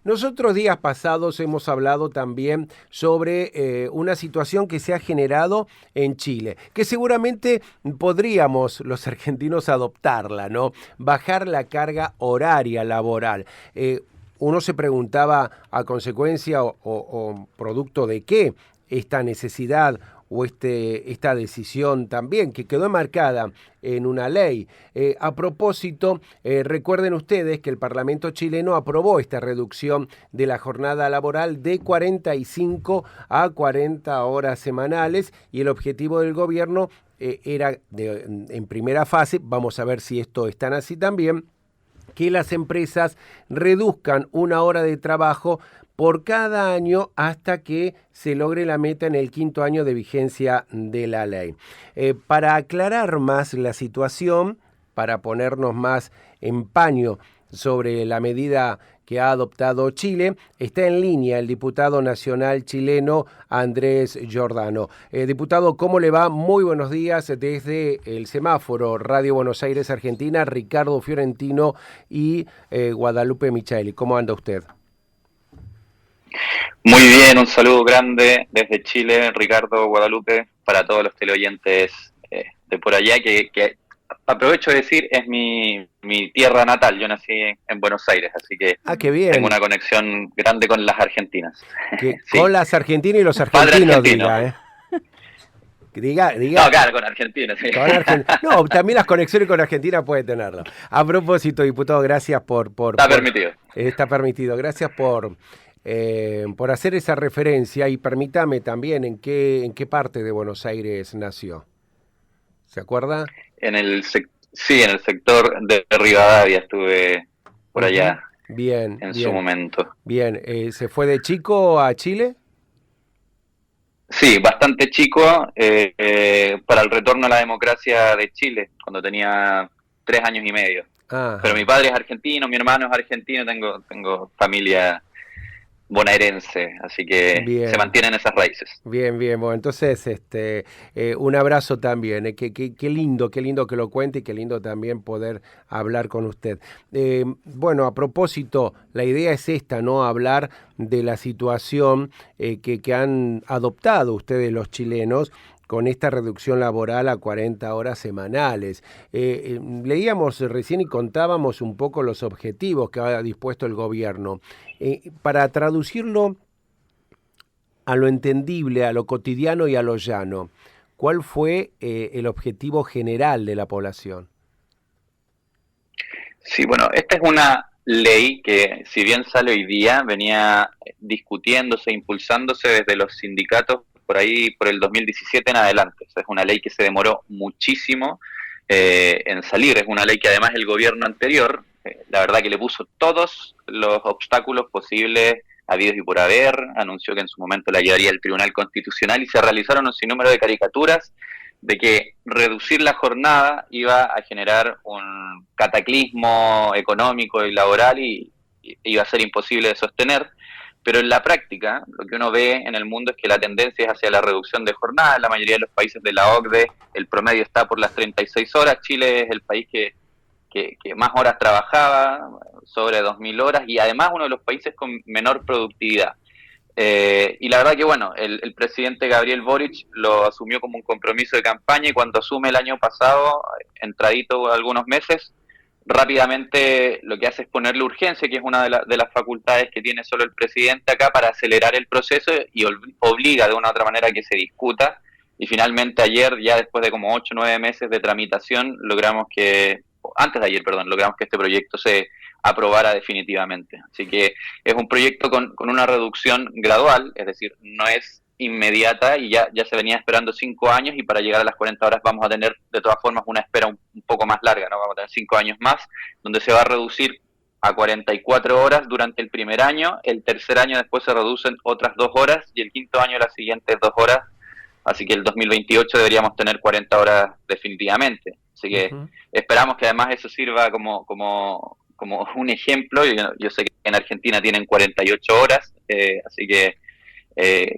Nosotros días pasados hemos hablado también sobre una situación que se ha generado en Chile, que seguramente podríamos los argentinos adoptarla, ¿no? Bajar la carga horaria laboral. Uno se preguntaba a consecuencia o producto de qué esta necesidad o esta decisión también que quedó enmarcada en una ley. A propósito, recuerden ustedes que el Parlamento chileno aprobó esta reducción de la jornada laboral de 45 a 40 horas semanales y el objetivo del gobierno era, en primera fase, vamos a ver si esto es tan así también, que las empresas reduzcan una hora de trabajo por cada año hasta que se logre la meta en el 5.º año de vigencia de la ley. Para aclarar más la situación, para ponernos más en paño sobre la medida que ha adoptado Chile, está en línea el diputado nacional chileno Andrés Giordano. Diputado, ¿cómo le va? Muy buenos días desde el semáforo Radio Buenos Aires, Argentina, Ricardo Fiorentino y Guadalupe Michaeli. ¿Cómo anda usted? Muy bien, un saludo grande desde Chile, Ricardo, Guadalupe, para todos los teleoyentes de por allá, que aprovecho de decir, es mi tierra natal. Yo nací en Buenos Aires, así que qué bien. Tengo una conexión grande con las argentinas. Sí. Con las argentinas y los argentinos, diga, Diga. No, claro, con Argentina. Sí. No, también las conexiones con Argentina puede tenerlo. A propósito, diputado, gracias Está permitido. Está permitido. Gracias por hacer esa referencia y permítame también en qué parte de Buenos Aires nació. ¿Se acuerda? En el sector de Rivadavia estuve por allá. Bien. En su momento. Bien. ¿Se fue de chico a Chile? Sí, bastante chico, para el retorno a la democracia de Chile, cuando tenía 3 años y medio. Ajá. Pero mi padre es argentino, mi hermano es argentino, tengo familia bonaerense, así que bien. Se mantienen esas raíces. Bien, bueno, entonces un abrazo también, qué lindo que lo cuente y qué lindo también poder hablar con usted. Bueno, a propósito, la idea es esta, ¿no? Hablar de la situación que han adoptado ustedes los chilenos con esta reducción laboral a 40 horas semanales. Leíamos recién y contábamos un poco los objetivos que ha dispuesto el gobierno. Para traducirlo a lo entendible, a lo cotidiano y a lo llano, ¿cuál fue el objetivo general de la población? Sí, bueno, esta es una ley que, si bien sale hoy día, venía discutiéndose, impulsándose desde los sindicatos por ahí, por el 2017 en adelante. O sea, es una ley que se demoró muchísimo en salir. Es una ley que además el gobierno anterior, la verdad que le puso todos los obstáculos posibles habidos y por haber. Anunció que en su momento la llevaría al Tribunal Constitucional y se realizaron un sinnúmero de caricaturas de que reducir la jornada iba a generar un cataclismo económico y laboral y iba a ser imposible de sostener. Pero en la práctica, lo que uno ve en el mundo es que la tendencia es hacia la reducción de jornada. En la mayoría de los países de la OCDE el promedio está por las 36 horas. Chile es el país que más horas trabajaba, sobre 2.000 horas, y además uno de los países con menor productividad. Y la verdad que bueno, el presidente Gabriel Boric lo asumió como un compromiso de campaña, y cuando asume el año pasado, entradito algunos meses, rápidamente lo que hace es ponerle urgencia, que es una de las facultades que tiene solo el presidente acá, para acelerar el proceso, y obliga de una u otra manera a que se discuta. Y finalmente ayer, ya después de como 8 o 9 meses de tramitación, logramos que este proyecto se aprobara definitivamente. Así que es un proyecto con una reducción gradual, es decir, no es inmediata, y ya se venía esperando 5 años, y para llegar a las 40 horas vamos a tener de todas formas una espera un poco más larga, ¿no? Vamos a tener 5 años más, donde se va a reducir a 44 horas durante el primer año, el tercer año después se reducen otras 2 horas, y el quinto año las siguientes 2 horas, así que el 2028 deberíamos tener 40 horas definitivamente. Así que esperamos que además eso sirva como un ejemplo. Yo sé que en Argentina tienen 48 horas, así que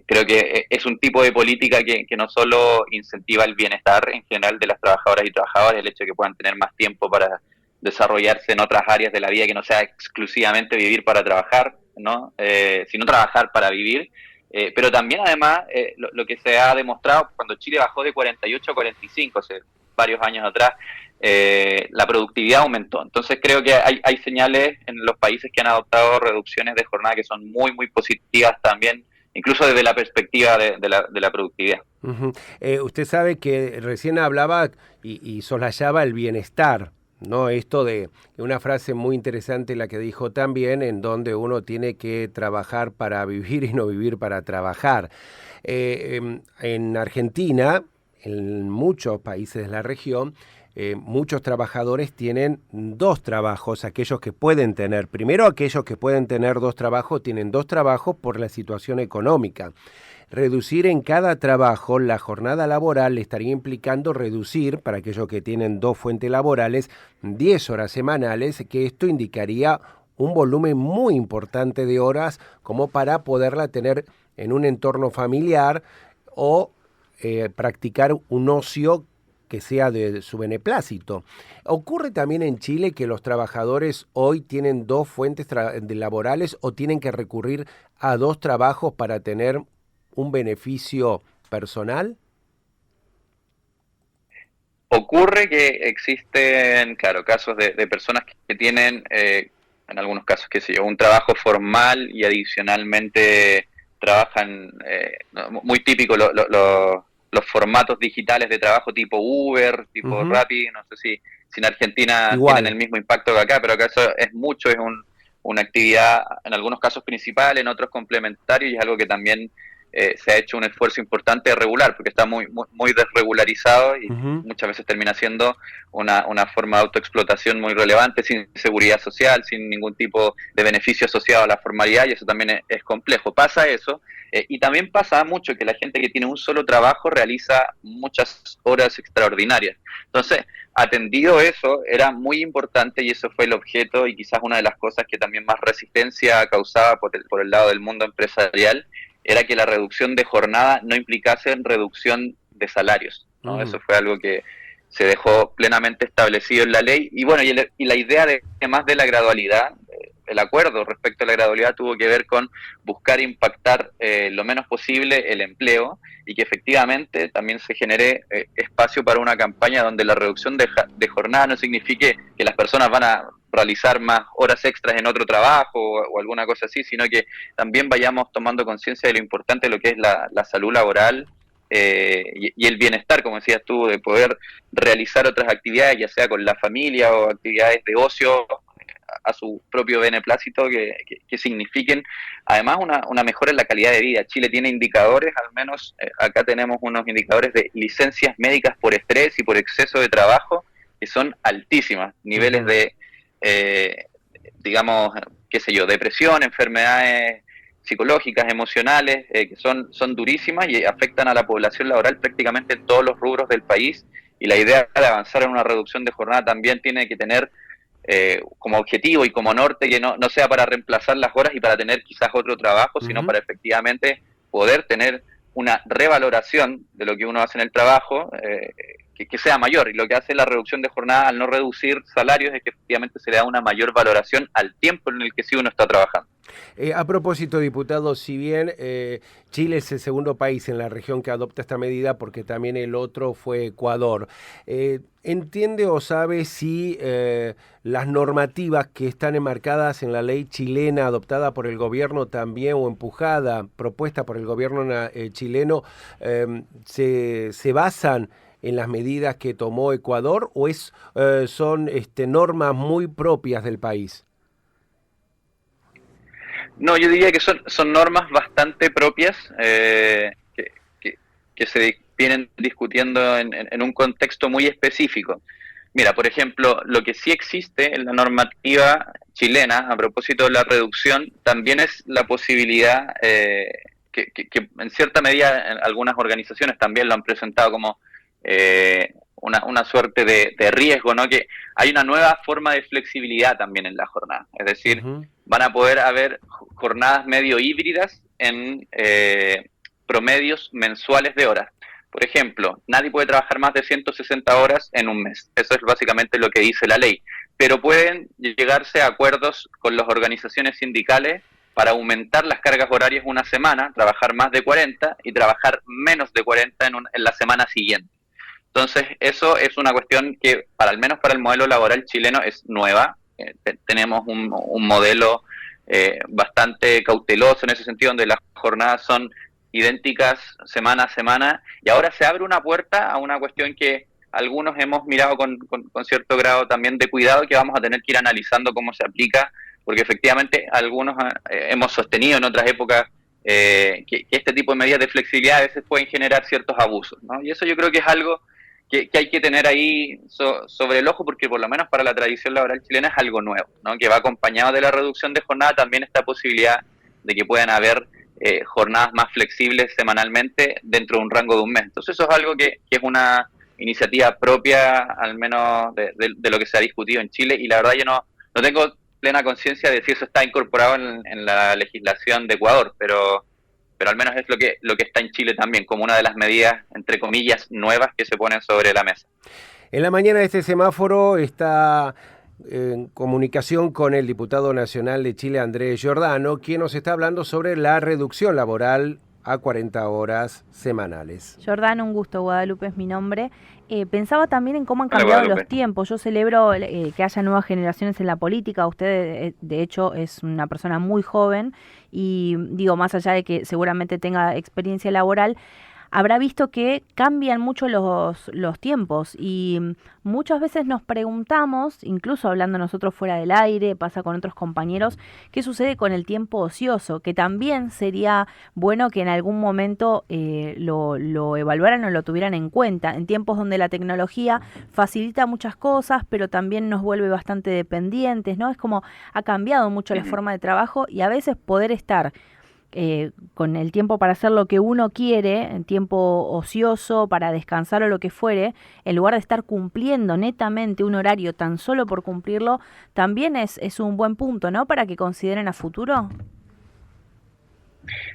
creo que es un tipo de política que no solo incentiva el bienestar en general de las trabajadoras y trabajadores, el hecho de que puedan tener más tiempo para desarrollarse en otras áreas de la vida, que no sea exclusivamente vivir para trabajar, ¿no? Sino trabajar para vivir. Pero también, además, lo que se ha demostrado, cuando Chile bajó de 48 a 45, hace varios años atrás, la productividad aumentó. Entonces creo que hay señales en los países que han adoptado reducciones de jornada que son muy, muy positivas también, incluso desde la perspectiva de la productividad. Uh-huh. Usted sabe que recién hablaba y soslayaba el bienestar, ¿no? Esto de una frase muy interesante la que dijo también, en donde uno tiene que trabajar para vivir y no vivir para trabajar. En Argentina, en muchos países de la región, muchos trabajadores tienen dos trabajos, aquellos que pueden tener. Primero, aquellos que pueden tener dos trabajos, tienen dos trabajos por la situación económica. Reducir en cada trabajo la jornada laboral le estaría implicando reducir, para aquellos que tienen dos fuentes laborales, 10 horas semanales, que esto indicaría un volumen muy importante de horas como para poderla tener en un entorno familiar o practicar un ocio que sea de su beneplácito. ¿Ocurre también en Chile que los trabajadores hoy tienen dos fuentes laborales o tienen que recurrir a dos trabajos para tener un beneficio personal? Ocurre que existen, claro, casos de personas que tienen, en algunos casos, qué sé yo, un trabajo formal y adicionalmente trabajan, muy típico los formatos digitales de trabajo tipo Uber, tipo Rappi, no sé si en Argentina tienen el mismo impacto que acá, pero acá eso es mucho, es una actividad en algunos casos principal, en otros complementario, y es algo que también se ha hecho un esfuerzo importante de regular, porque está muy, muy, muy desregularizado y muchas veces termina siendo una forma de autoexplotación muy relevante, sin seguridad social, sin ningún tipo de beneficio asociado a la formalidad, y eso también es complejo. Pasa eso, y también pasa mucho que la gente que tiene un solo trabajo realiza muchas horas extraordinarias. Entonces, atendido eso, era muy importante, y eso fue el objeto y quizás una de las cosas que también más resistencia causaba por el lado del mundo empresarial, era que la reducción de jornada no implicase reducción de salarios, ¿no? Eso fue algo que se dejó plenamente establecido en la ley. Y bueno, y la idea de, además de la gradualidad, el acuerdo respecto a la gradualidad tuvo que ver con buscar impactar lo menos posible el empleo, y que efectivamente también se genere espacio para una campaña donde la reducción de jornada no signifique que las personas van a realizar más horas extras en otro trabajo o alguna cosa así, sino que también vayamos tomando conciencia de lo importante de lo que es la salud laboral, y el bienestar, como decías tú, de poder realizar otras actividades, ya sea con la familia o actividades de ocio a su propio beneplácito, que signifiquen además una mejora en la calidad de vida. Chile tiene indicadores, al menos acá tenemos unos indicadores de licencias médicas por estrés y por exceso de trabajo que son altísimas, niveles de, digamos, qué sé yo, depresión, enfermedades psicológicas, emocionales, que son durísimas y afectan a la población laboral prácticamente en todos los rubros del país, y la idea de avanzar en una reducción de jornada también tiene que tener como objetivo y como norte que no sea para reemplazar las horas y para tener quizás otro trabajo, sino para efectivamente poder tener una revaloración de lo que uno hace en el trabajo, que sea mayor. Y lo que hace la reducción de jornada al no reducir salarios es que efectivamente se le da una mayor valoración al tiempo en el que sí uno está trabajando. A propósito, diputado, si bien Chile es el segundo país en la región que adopta esta medida, porque también el otro fue Ecuador, ¿entiende o sabe si las normativas que están enmarcadas en la ley chilena adoptada por el gobierno también, o empujada, propuesta por el gobierno chileno, se basan en las medidas que tomó Ecuador, o son normas muy propias del país? No, yo diría que son normas bastante propias, que se vienen discutiendo en un contexto muy específico. Mira, por ejemplo, lo que sí existe en la normativa chilena a propósito de la reducción también es la posibilidad, que en cierta medida algunas organizaciones también lo han presentado como una suerte de riesgo, ¿no? Que hay una nueva forma de flexibilidad también en la jornada. Es decir, van a poder haber jornadas medio híbridas en promedios mensuales de horas. Por ejemplo, nadie puede trabajar más de 160 horas en un mes. Eso es básicamente lo que dice la ley. Pero pueden llegarse a acuerdos con las organizaciones sindicales para aumentar las cargas horarias una semana, trabajar más de 40 y trabajar menos de 40 en la semana siguiente. Entonces, eso es una cuestión que, al menos para el modelo laboral chileno, es nueva. Tenemos un modelo bastante cauteloso en ese sentido, donde las jornadas son idénticas semana a semana, y ahora se abre una puerta a una cuestión que algunos hemos mirado con cierto grado también de cuidado, que vamos a tener que ir analizando cómo se aplica, porque efectivamente algunos hemos sostenido en otras épocas que este tipo de medidas de flexibilidad a veces pueden generar ciertos abusos, ¿no? Y eso yo creo que es algo que hay que tener ahí sobre el ojo, porque por lo menos para la tradición laboral chilena es algo nuevo, ¿no? Que va acompañado de la reducción de jornada también esta posibilidad de que puedan haber jornadas más flexibles semanalmente dentro de un rango de un mes. Entonces eso es algo que es una iniciativa propia, al menos de lo que se ha discutido en Chile, y la verdad yo no tengo plena conciencia de si eso está incorporado en la legislación de Ecuador, pero al menos es lo que está en Chile también, como una de las medidas, entre comillas, nuevas que se ponen sobre la mesa. En la mañana este semáforo está en comunicación con el diputado nacional de Chile, Andrés Giordano, quien nos está hablando sobre la reducción laboral a 40 horas semanales. Giordano, un gusto. Guadalupe es mi nombre. Pensaba también en cómo han cambiado los tiempos. Yo celebro que haya nuevas generaciones en la política. Usted, de hecho, es una persona muy joven y, digo, más allá de que seguramente tenga experiencia laboral, habrá visto que cambian mucho los tiempos y muchas veces nos preguntamos, incluso hablando nosotros fuera del aire, pasa con otros compañeros, qué sucede con el tiempo ocioso, que también sería bueno que en algún momento lo evaluaran o lo tuvieran en cuenta, en tiempos donde la tecnología facilita muchas cosas, pero también nos vuelve bastante dependientes, ¿no? Es como ha cambiado mucho la forma de trabajo y a veces poder estar con el tiempo para hacer lo que uno quiere, en tiempo ocioso, para descansar o lo que fuere, en lugar de estar cumpliendo netamente un horario tan solo por cumplirlo, también es un buen punto, ¿no? Para que consideren a futuro.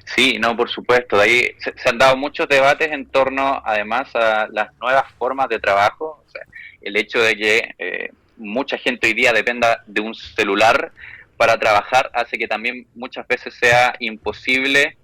Sí, no, por supuesto. De ahí se han dado muchos debates en torno, además, a las nuevas formas de trabajo. O sea, el hecho de que mucha gente hoy día dependa de un celular para trabajar hace que también muchas veces sea imposible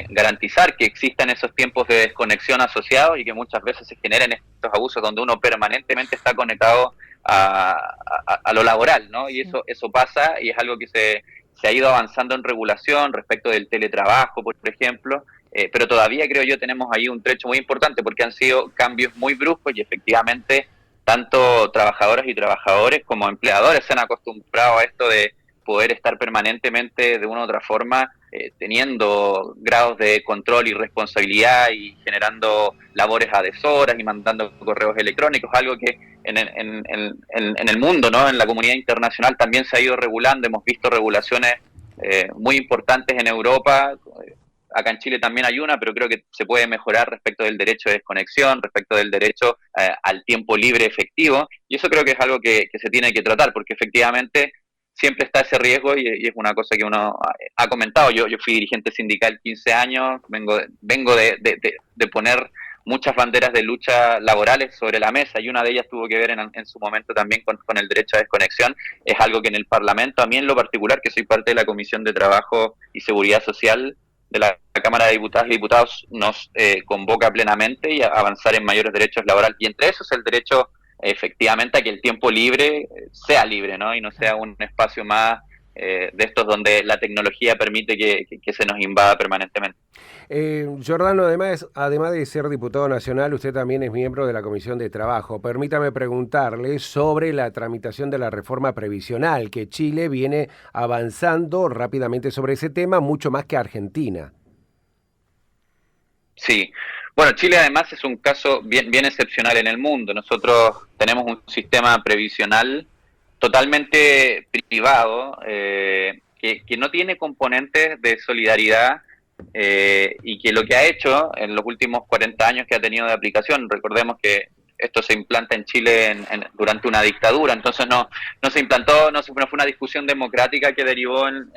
garantizar que existan esos tiempos de desconexión asociados y que muchas veces se generen estos abusos donde uno permanentemente está conectado a lo laboral, ¿no? Y eso pasa y es algo que se ha ido avanzando en regulación respecto del teletrabajo, por ejemplo, pero todavía creo yo tenemos ahí un trecho muy importante porque han sido cambios muy bruscos y efectivamente tanto trabajadoras y trabajadores como empleadores se han acostumbrado a esto de poder estar permanentemente de una u otra forma teniendo grados de control y responsabilidad y generando labores a deshoras y mandando correos electrónicos, algo que en el mundo, ¿no? En la comunidad internacional también se ha ido regulando, hemos visto regulaciones muy importantes en Europa. Acá en Chile también hay una, pero creo que se puede mejorar respecto del derecho de desconexión, respecto del derecho al tiempo libre efectivo, y eso creo que es algo que se tiene que tratar, porque efectivamente siempre está ese riesgo y es una cosa que uno ha comentado. Yo fui dirigente sindical 15 años, vengo de poner muchas banderas de lucha laborales sobre la mesa y una de ellas tuvo que ver en su momento también con el derecho a desconexión. Es algo que en el Parlamento, a mí en lo particular, que soy parte de la Comisión de Trabajo y Seguridad Social de la Cámara de Diputadas y Diputados, nos convoca plenamente y a avanzar en mayores derechos laborales, y entre esos el derecho efectivamente a que el tiempo libre sea libre, ¿no? Y no sea un espacio más de estos donde la tecnología permite que se nos invada permanentemente. Giordano, además de ser diputado nacional, usted también es miembro de la Comisión de Trabajo. Permítame preguntarle sobre la tramitación de la reforma previsional, que Chile viene avanzando rápidamente sobre ese tema, mucho más que Argentina. Sí. Bueno, Chile además es un caso bien excepcional en el mundo. Nosotros tenemos un sistema previsional totalmente privado que no tiene componentes de solidaridad y que lo que ha hecho en los últimos 40 años que ha tenido de aplicación, recordemos que esto se implanta en Chile durante una dictadura, entonces no se implantó, no fue una discusión democrática que derivó en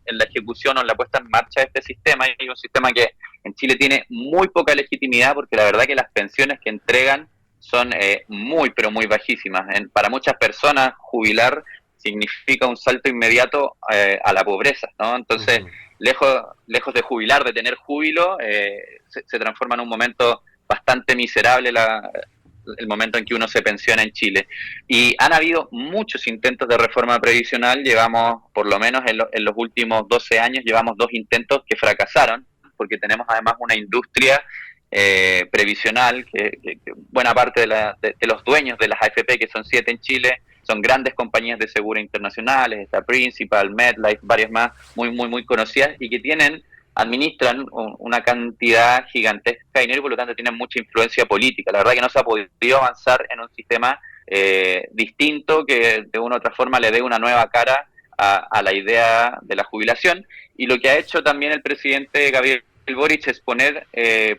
la ejecución o en la puesta en marcha de este sistema, y un sistema que en Chile tiene muy poca legitimidad porque la verdad que las pensiones que entregan son muy, pero muy bajísimas. Para muchas personas, jubilar significa un salto inmediato a la pobreza, ¿no? Entonces, lejos de jubilar, de tener júbilo, se transforma en un momento bastante miserable el momento en que uno se pensiona en Chile. Y han habido muchos intentos de reforma previsional, llevamos, por lo menos en los últimos 12 años, llevamos 2 intentos que fracasaron, porque tenemos además una industria previsional que buena parte de los dueños de las AFP, que son 7 en Chile, son grandes compañías de seguro internacionales, está Principal, MetLife, varias más muy conocidas, y que administran una cantidad gigantesca de dinero y por lo tanto tienen mucha influencia política. La verdad que no se ha podido avanzar en un sistema distinto que de una u otra forma le dé una nueva cara a la idea de la jubilación, y lo que ha hecho también el presidente Gabriel Boric es poner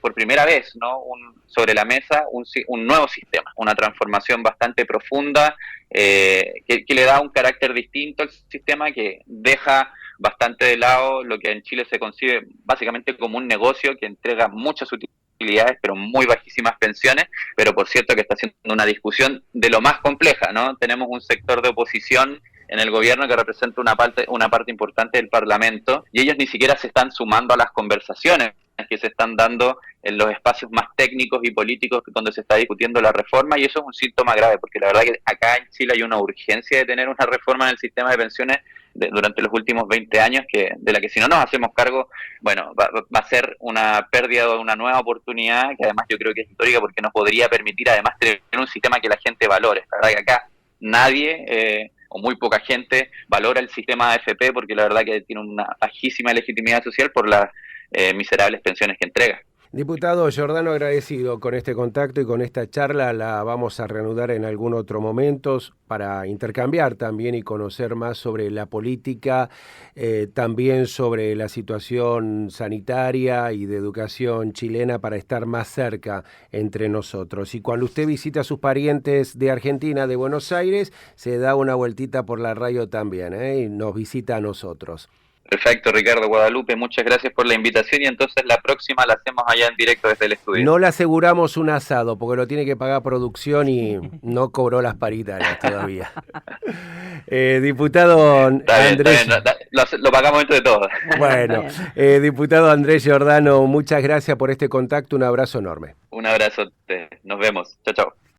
por primera vez, ¿no?, sobre la mesa un nuevo sistema, una transformación bastante profunda que le da un carácter distinto al sistema, que deja bastante de lado lo que en Chile se concibe básicamente como un negocio que entrega muchas utilidades pero muy bajísimas pensiones, pero por cierto que está haciendo una discusión de lo más compleja, ¿no? Tenemos un sector de oposición en el gobierno que representa una parte importante del Parlamento, y ellos ni siquiera se están sumando a las conversaciones que se están dando en los espacios más técnicos y políticos donde se está discutiendo la reforma, y eso es un síntoma grave, porque la verdad que acá en Chile hay una urgencia de tener una reforma en el sistema de pensiones durante los últimos 20 años, de la que si no nos hacemos cargo, bueno, va a ser una pérdida de una nueva oportunidad, que además yo creo que es histórica, porque nos podría permitir además tener un sistema que la gente valore. La verdad que acá nadie o muy poca gente valora el sistema AFP, porque la verdad que tiene una bajísima legitimidad social por las miserables pensiones que entrega. Diputado Giordano, agradecido con este contacto y con esta charla. La vamos a reanudar en algún otro momento para intercambiar también y conocer más sobre la política, también sobre la situación sanitaria y de educación chilena, para estar más cerca entre nosotros. Y cuando usted visita a sus parientes de Argentina, de Buenos Aires, se da una vueltita por la radio también, y nos visita a nosotros. Perfecto, Ricardo. Guadalupe, muchas gracias por la invitación, y entonces la próxima la hacemos allá en directo desde el estudio. No le aseguramos un asado porque lo tiene que pagar producción y no cobró las paritarias todavía. Diputado Andrés... Lo pagamos entre todos. Bueno, diputado Andrés Giordano, muchas gracias por este contacto, un abrazo enorme. Un abrazo, nos vemos. Chao, chao.